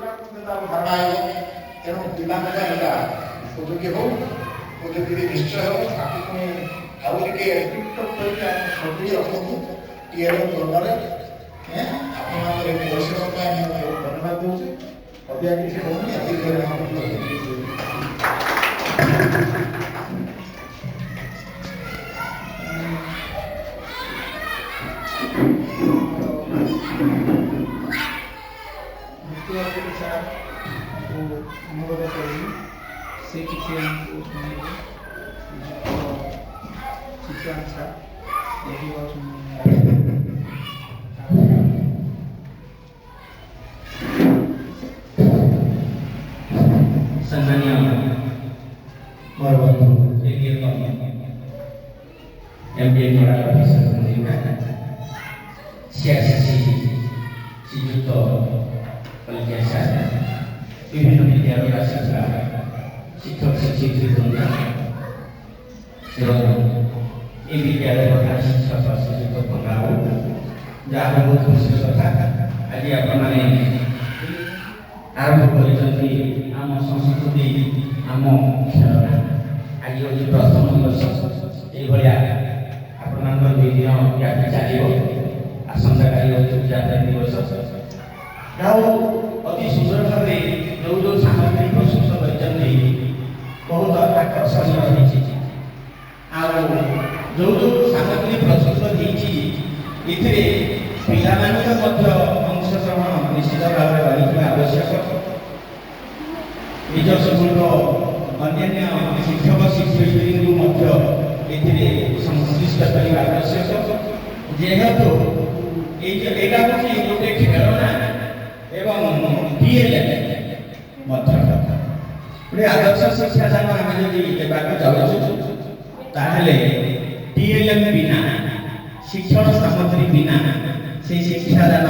ଧାରଣା ତେଣୁ ପିଲାମାନେ ହେଲା ଉପଯୋଗୀ ହଉ ଉପଯୋଗୀ ନିଶ୍ଚୟ ହବ ତାକୁ ପୁଣି ଆଉ ଟିକେ କରିକି ଆମେ ସଜେଇ ରଖନ୍ତୁ ଟିଏର କର୍ମରେ ଆପଣଙ୍କର ପରିଶ୍ରମ ପାଇଁ ଆମେ ବହୁତ ଧନ୍ୟବାଦ ଦେଉଛୁ ଅଧିକା କିଛି କହୁନି ଏତିକି ଅନୁରୋଧ କରିବି ସେ କିଛି ଆମକୁ ଶୁଣିବେ ଚିତ୍ରାଂଶ सम्मानीय मोर बंधु एमबीए पढ़ा प्रोफेसर श्रीयुक्त कलिका सार विभिन्न विद्यालय शिक्षा शिक्षक शिक्षित वृंद एवं ये विद्यालय प्रधान शिक्षक श्रीयुक्त पंगाओ जहाँ बहुत खुशी कथा आज आपण आरंभ कर आम संस्कृति आम खेलना आज हूँ प्रथम दिवस ये आपण दुई दिन व्यापी चलो आसंता काली हूँ जात्रा दिवस अति सुंदर भाव जो जो सामग्री प्रस्तुत कर बहुत आकर्षणीय होती जो जो सामग्री प्रस्तुत होती अंशग्रहण निश्चित भाव रही आवश्यक निज स्कूल अन्य शिक्षक शिक्षयित्री संश्लिष्ट करने आवश्यक जेहेतु यहाँ हूँ गोटे खेलना एवं गोटे आदर्श शिक्षादान आम जब जाऊँ टीएलएम बिना शिक्षण सामग्री बिना से शिक्षादान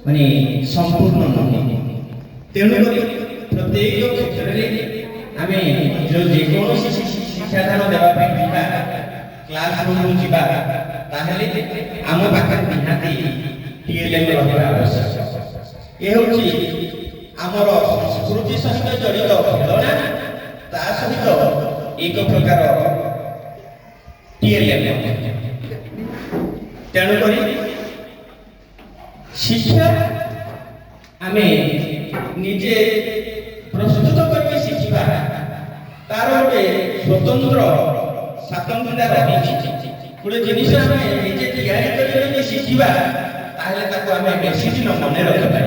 माने संपूर्ण नहीं तेणुक प्रत्येक क्षेत्र में आम जो जेकोसी शिक्षादान देवाई क्लास रूम जावा आम पाखे निहाती टीएलएम रहा आवश्यक ये हूँ आमर संस्कृति सहित जड़ित खेलना ता सहित एक प्रकार टीएलएम तेणुक शिक्षा आम निजे प्रस्तुत करके शिखा तार गोटे स्वतंत्र स्वातंत्रता रही गोटे जिनिस आम निजे या शिखा बेसी दिन मन रखिपर।